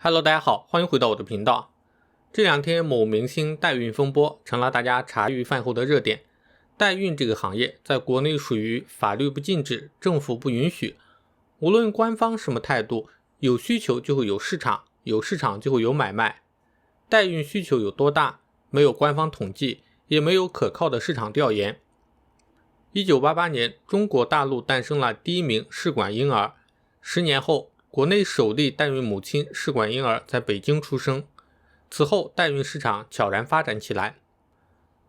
Hello， 大家好，欢迎回到我的频道。这两天某明星代孕风波成了大家茶余饭后的热点。代孕这个行业在国内属于法律不禁止，政府不允许。无论官方什么态度，有需求就会有市场，有市场就会有买卖。代孕需求有多大？没有官方统计，也没有可靠的市场调研。1988年，中国大陆诞生了第一名试管婴儿。10年后，国内首例代孕母亲试管婴儿在北京出生，此后代孕市场悄然发展起来。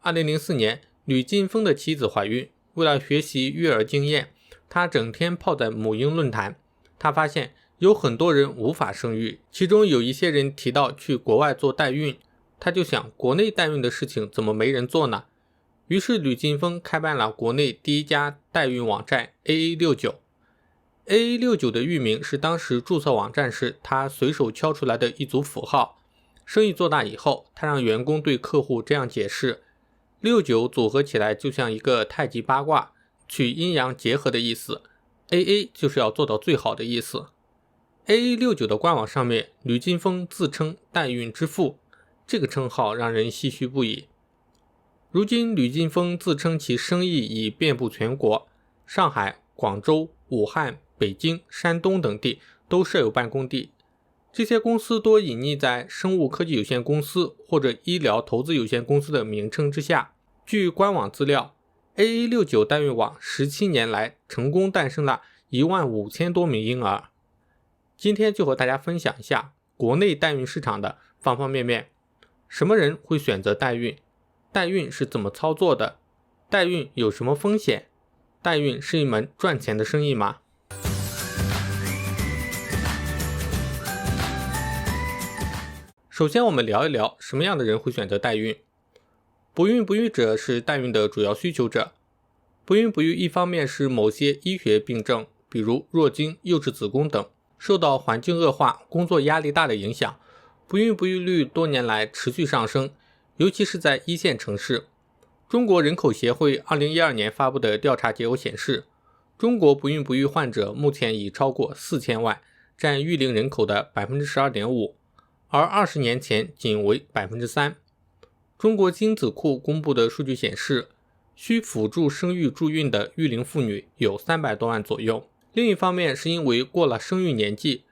2004年，吕晋峰的妻子怀孕，为了学习育儿经验，他整天泡在母婴论坛。他发现有很多人无法生育，其中有一些人提到去国外做代孕，他就想国内代孕的事情怎么没人做呢？于是吕晋峰开办了国内第一家代孕网站 AA69。AA69 的域名是当时注册网站时他随手敲出来的一组符号。生意做大以后，他让员工对客户这样解释，69组合起来就像一个太极八卦，取阴阳结合的意思， AA 就是要做到最好的意思。AA69 的官网上面，吕晋峰自称代孕之父，这个称号让人唏嘘不已。如今吕晋峰自称其生意已遍布全国，上海、广州、武汉、北京、山东等地都设有办公地。这些公司多隐匿在生物科技有限公司或者医疗投资有限公司的名称之下。据官网资料， AA69 代孕网17年来成功诞生了15000多名婴儿。今天就和大家分享一下国内代孕市场的方方面面。什么人会选择代孕？代孕是怎么操作的？代孕有什么风险？代孕是一门赚钱的生意吗？首先我们聊一聊什么样的人会选择代孕。不孕不育者是代孕的主要需求者。不孕不育一方面是某些医学病症，比如弱精、幼稚子宫等，受到环境恶化、工作压力大的影响，不孕不育率多年来持续上升，尤其是在一线城市。中国人口协会2012年发布的调查结果显示，中国不孕不育患者目前已超过4000万，占育龄人口的 12.5%， 而20年前仅为 3%。 中国精子库公布的数据显示，需辅助生育助孕的育龄妇女有300多万左右。另一方面是因为过了生育年纪，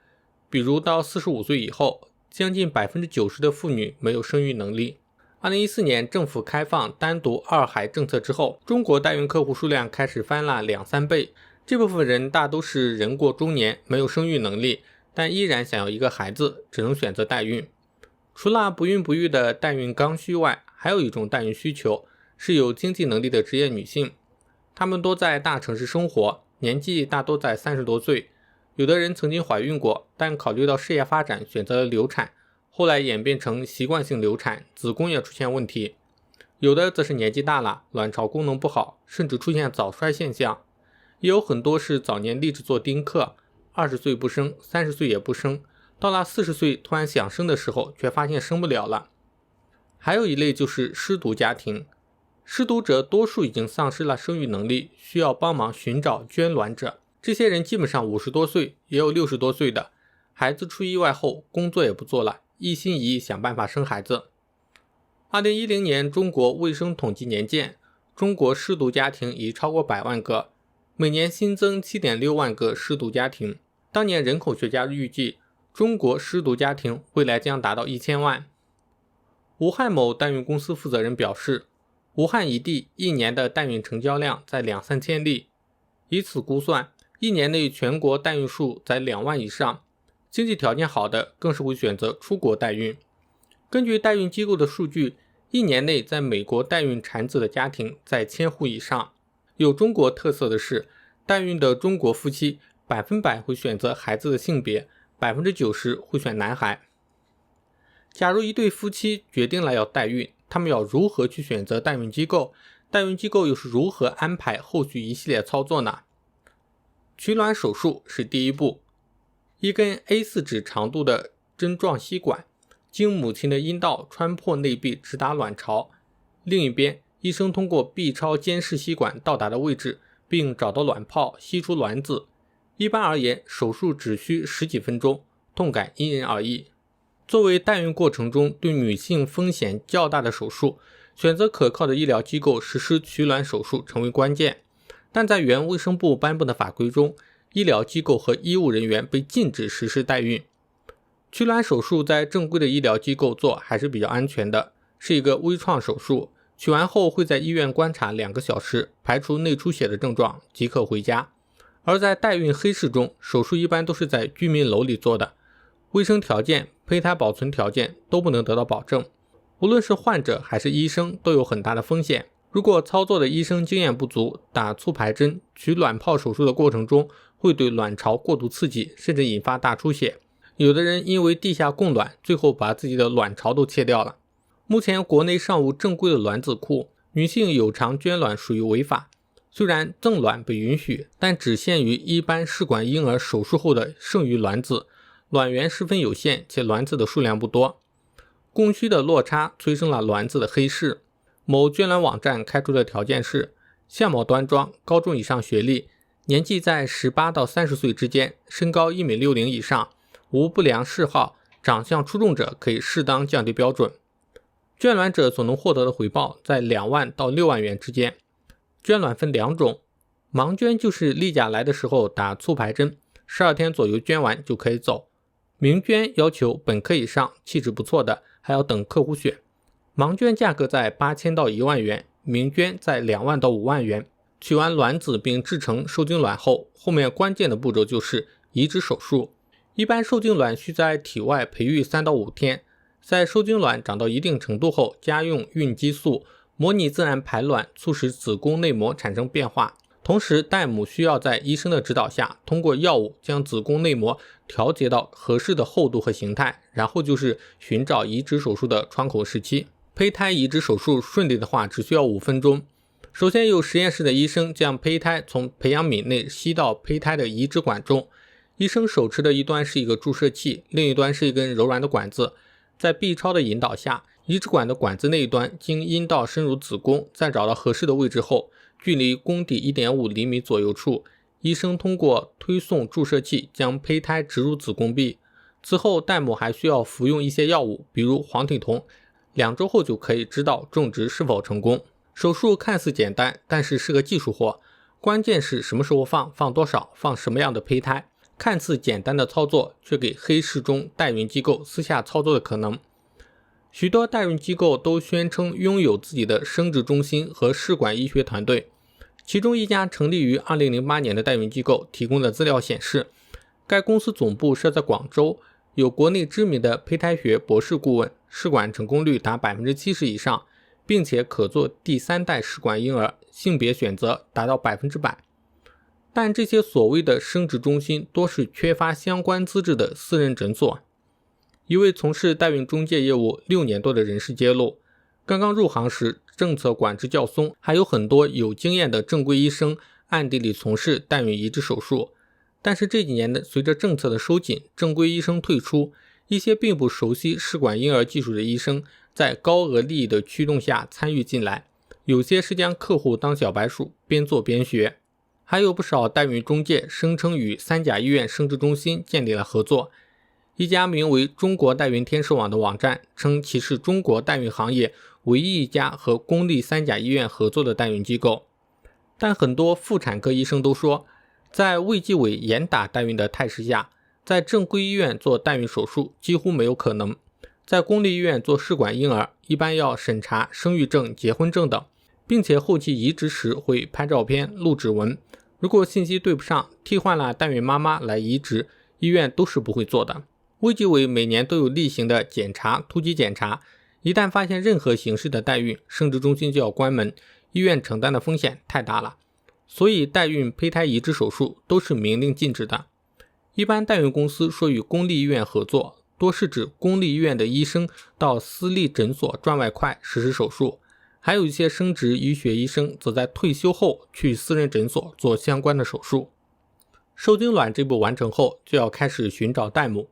比如到45岁以后，将近 90% 的妇女没有生育能力。2014年政府开放单独二孩政策之后，中国代孕客户数量开始翻了2-3倍。这部分人大都是人过中年，没有生育能力，但依然想要一个孩子，只能选择代孕。除了不孕不育的代孕刚需外，还有一种代孕需求是有经济能力的职业女性，她们多在大城市生活，年纪大多在30多岁。有的人曾经怀孕过，但考虑到事业发展选择了流产，后来演变成习惯性流产，子宫也出现问题。有的则是年纪大了，卵巢功能不好，甚至出现早衰现象。也有很多是早年立志做丁克，20岁不生，30岁也不生，到了40岁突然想生的时候，却发现生不了了。还有一类就是失独家庭，失独者多数已经丧失了生育能力，需要帮忙寻找捐卵者。这些人基本上50多岁，也有60多岁的，孩子出意外后工作也不做了，一心一意想办法生孩子。2010年中国卫生统计年鉴，中国失独家庭已超过100万个，每年新增 7.6 万个失独家庭。当年人口学家预计，中国失独家庭未来将达到1000万。武汉某代孕公司负责人表示，武汉一地一年的代孕成交量在2-3千例，以此估算，一年内全国代孕数在2万以上，经济条件好的更是会选择出国代孕。根据代孕机构的数据，一年内在美国代孕产子的家庭在1000户以上。有中国特色的是，代孕的中国夫妻100%会选择孩子的性别，90%会选男孩。假如一对夫妻决定了要代孕，他们要如何去选择代孕机构？代孕机构又是如何安排后续一系列操作呢？取卵手术是第一步，一根 A4 纸长度的针状吸管经母亲的阴道穿破内壁直达卵巢，另一边医生通过 B 超监视吸管到达的位置，并找到卵泡，吸出卵子。一般而言，手术只需10几分钟，痛感因人而异。作为代孕过程中对女性风险较大的手术，选择可靠的医疗机构实施取卵手术成为关键。但在原卫生部颁布的法规中，医疗机构和医务人员被禁止实施代孕。取卵手术在正规的医疗机构做还是比较安全的，是一个微创手术，取完后会在医院观察2个小时，排除内出血的症状即可回家。而在代孕黑市中，手术一般都是在居民楼里做的，卫生条件、胚胎保存条件都不能得到保证，无论是患者还是医生都有很大的风险。如果操作的医生经验不足，打促排针、取卵泡手术的过程中会对卵巢过度刺激，甚至引发大出血。有的人因为地下供卵，最后把自己的卵巢都切掉了。目前国内尚无正规的卵子库，女性有偿捐卵属于违法。虽然赠卵被允许，但只限于一般试管婴儿手术后的剩余卵子，卵源十分有限，且卵子的数量不多。供需的落差催生了卵子的黑市。某捐卵网站开出的条件是：相貌端庄，高中以上学历，年纪在18到30岁之间，身高1.60米以上，无不良嗜好，长相出众者可以适当降低标准。捐卵者所能获得的回报在2万到6万元之间。捐卵分2种，盲捐就是例假来的时候打促排针，12天左右捐完就可以走。明捐要求本科以上，气质不错的，还要等客户选。盲捐价格在8000到1万元，明捐在2万到5万元。取完卵子并制成受精卵后，后面关键的步骤就是移植手术。一般受精卵需在体外培育3到5天，在受精卵长到一定程度后，加用孕激素，模拟自然排卵，促使子宫内膜产生变化。同时，代母需要在医生的指导下，通过药物将子宫内膜调节到合适的厚度和形态，然后就是寻找移植手术的窗口时期。胚胎移植手术顺利的话，只需要5分钟。首先由实验室的医生将胚胎从培养皿内吸到胚胎的移植管中，医生手持的一端是一个注射器，另一端是一根柔软的管子，在 B 超的引导下，移植管的管子那一端经阴道深入子宫，在找到合适的位置后，距离宫底 1.5 厘米左右处，医生通过推送注射器将胚胎植入子宫壁。此后代母还需要服用一些药物，比如黄体酮，2周后就可以知道种植是否成功。手术看似简单，但是是个技术活，关键是什么时候放多少，放什么样的胚胎。看似简单的操作，却给黑市中代孕机构私下操作的可能。许多代孕机构都宣称拥有自己的生殖中心和试管医学团队，其中一家成立于2008年的代孕机构提供的资料显示，该公司总部设在广州，有国内知名的胚胎学博士顾问，试管成功率达 70% 以上，并且可做第3代试管婴儿，性别选择达到 100%。但这些所谓的生殖中心多是缺乏相关资质的私人诊所。一位从事代孕中介业务6年多的人士揭露，刚刚入行时政策管制较松，还有很多有经验的正规医生暗地里从事代孕移植手术。但是这几年随着政策的收紧，正规医生退出，一些并不熟悉试管婴儿技术的医生在高额利益的驱动下参与进来，有些是将客户当小白鼠，边做边学。还有不少代孕中介声称与3甲医院生殖中心建立了合作。一家名为中国代孕天使网的网站称其是中国代孕行业唯一一家和公立3甲医院合作的代孕机构。但很多妇产科医生都说，在卫计委严打代孕的态势下，在正规医院做代孕手术几乎没有可能。在公立医院做试管婴儿，一般要审查生育证、结婚证等，并且后期移植时会拍照片、录指纹。如果信息对不上，替换了代孕妈妈来移植，医院都是不会做的。卫计委每年都有例行的检查、突击检查，一旦发现任何形式的代孕，生殖中心就要关门，医院承担的风险太大了。所以代孕胚胎移植手术都是明令禁止的。一般代孕公司说与公立医院合作，多是指公立医院的医生到私立诊所赚外快实施手术，还有一些生殖医学医生则在退休后去私人诊所做相关的手术。受精卵这步完成后，就要开始寻找代母。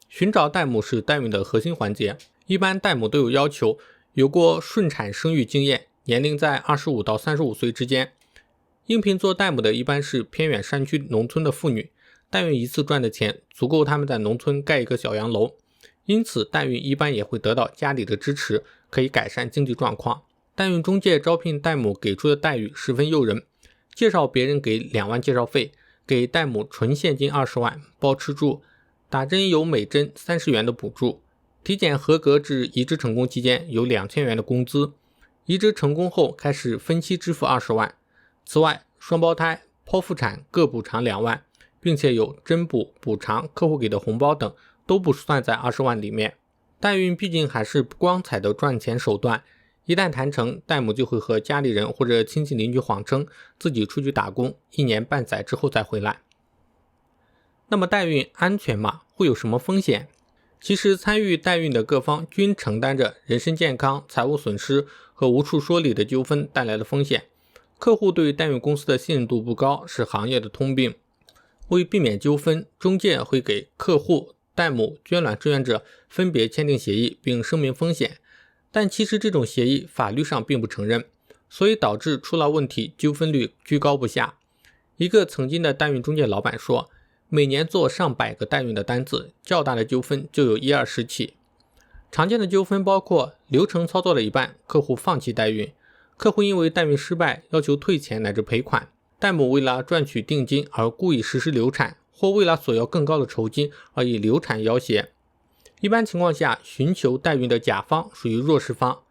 寻找代母是代孕的核心环节，一般代母都有要求，有过顺产生育经验，年龄在25到35岁之间。应聘做代母的一般是偏远山区农村的妇女，代孕一次赚的钱足够他们在农村盖一个小洋楼。因此代孕一般也会得到家里的支持，可以改善经济状况。代孕中介招聘代母给出的待遇十分诱人，介绍别人给2万介绍费，给代母纯现金20万，包吃住，打针有每针30元的补助，体检合格至移植成功期间有2000元的工资，移植成功后开始分期支付20万。此外，双胞胎、剖腹产各补偿2万，并且有针补、补偿、客户给的红包等都不算在20万里面。代孕毕竟还是不光彩的赚钱手段，一旦谈成，代母就会和家里人或者亲戚邻居谎称自己出去打工，1年半载之后再回来。那么代孕安全吗？会有什么风险？其实参与代孕的各方均承担着人身健康、财务损失和无处说理的纠纷带来的风险。客户对代孕公司的信任度不高是行业的通病。为避免纠纷，中介会给客户、代母、捐卵志愿者分别签订协议并声明风险，但其实这种协议法律上并不承认，所以导致出了问题，纠纷率居高不下。一个曾经的代孕中介老板说，每年做上百个代孕的单子，较大的纠纷就有1-20起。常见的纠纷包括流程操作了一半，客户放弃代孕，客户因为代孕失败要求退钱乃至赔款，代母为了赚取定金而故意实施流产，或为了索要更高的酬金而以流产要挟。一般情况下，寻求代孕的甲方属于弱势方。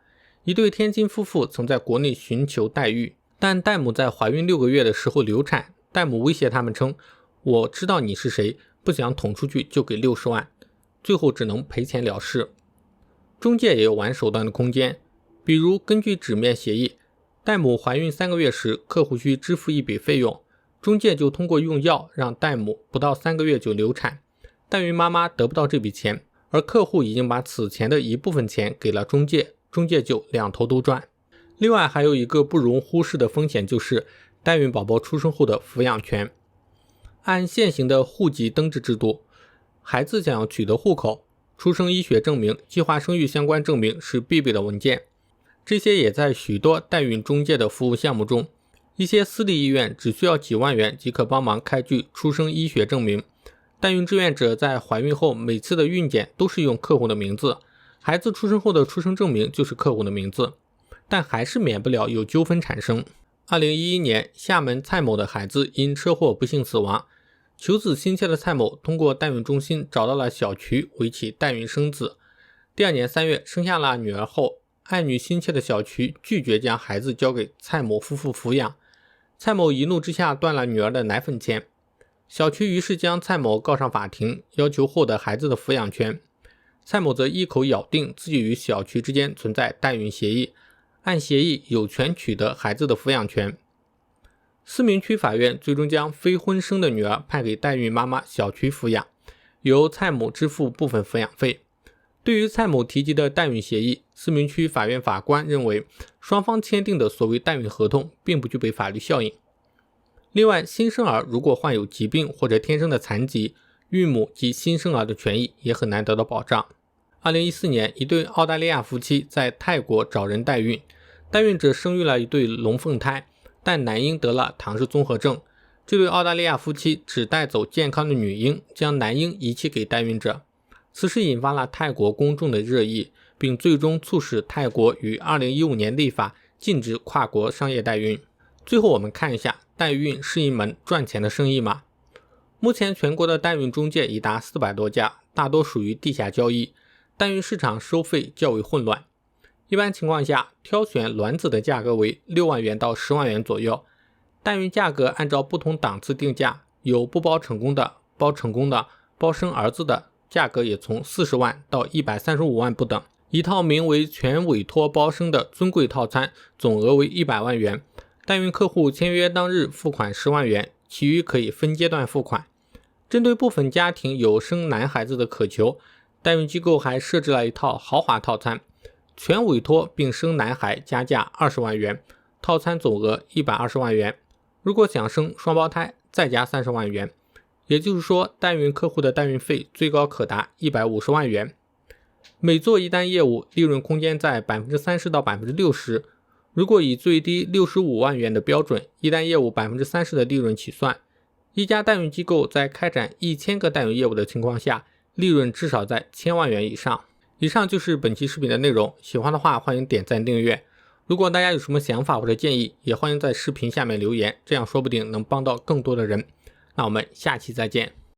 一对天津夫妇曾在国内寻求代孕，但代母在怀孕6个月的时候流产，代母威胁他们称，我知道你是谁，不想捅出去就给60万，最后只能赔钱了事。中介也有玩手段的空间，比如根据纸面协议，代母怀孕3个月时，客户需支付一笔费用，中介就通过用药让代母不到3个月就流产，代孕妈妈得不到这笔钱，而客户已经把此前的一部分钱给了中介，中介就两头都赚。另外还有一个不容忽视的风险，就是代孕宝宝出生后的抚养权。按现行的户籍登记制度，孩子想要取得户口、出生医学证明、计划生育相关证明是必备的文件，这些也在许多代孕中介的服务项目中。一些私立医院只需要几万元即可帮忙开具出生医学证明，代孕志愿者在怀孕后每次的孕检都是用客户的名字，孩子出生后的出生证明就是客户的名字，但还是免不了有纠纷产生。2011年，厦门蔡某的孩子因车祸不幸死亡，求子心切的蔡某通过代孕中心找到了小渠，为其代孕生子。第2年3月生下了女儿后，爱女心切的小渠拒绝将孩子交给蔡某夫妇抚养，蔡某一怒之下断了女儿的奶粉钱，小渠于是将蔡某告上法庭，要求获得孩子的抚养权。蔡某则一口咬定自己与小渠之间存在代孕协议，按协议有权取得孩子的抚养权。思明区法院最终将非婚生的女儿判给代孕妈妈小渠抚养，由蔡某支付部分抚养费。对于蔡某提及的代孕协议，思明区法院法官认为，双方签订的所谓代孕合同并不具备法律效应。另外，新生儿如果患有疾病或者天生的残疾，孕母及新生儿的权益也很难得到保障。2014年，一对澳大利亚夫妻在泰国找人代孕，代孕者生育了一对龙凤胎，但男婴得了唐氏综合症。这对澳大利亚夫妻只带走健康的女婴，将男婴遗弃给代孕者。此事引发了泰国公众的热议，并最终促使泰国于2015年立法禁止跨国商业代孕。最后我们看一下，代孕是一门赚钱的生意吗？目前全国的代孕中介已达400多家，大多属于地下交易，代孕市场收费较为混乱。一般情况下，挑选卵子的价格为6万元到10万元左右，代孕价格按照不同档次定价，有不包成功的、包成功的、包生儿子的，价格也从40万到135万不等。一套名为全委托包生的尊贵套餐，总额为100万元，代孕客户签约当日付款10万元，其余可以分阶段付款。针对部分家庭有生男孩子的渴求，代孕机构还设置了一套豪华套餐，全委托并生男孩加价20万元，套餐总额120万元。如果想生双胞胎，再加30万元。也就是说，代孕客户的代孕费最高可达150万元。每做一单业务，利润空间在 30% 到 60%。如果以最低65万元的标准，一单业务 30% 的利润起算，一家代孕机构在开展1000个代孕业务的情况下，利润至少在1000万元以上。以上就是本期视频的内容，喜欢的话欢迎点赞订阅。如果大家有什么想法或者建议，也欢迎在视频下面留言，这样说不定能帮到更多的人。那我们下期再见。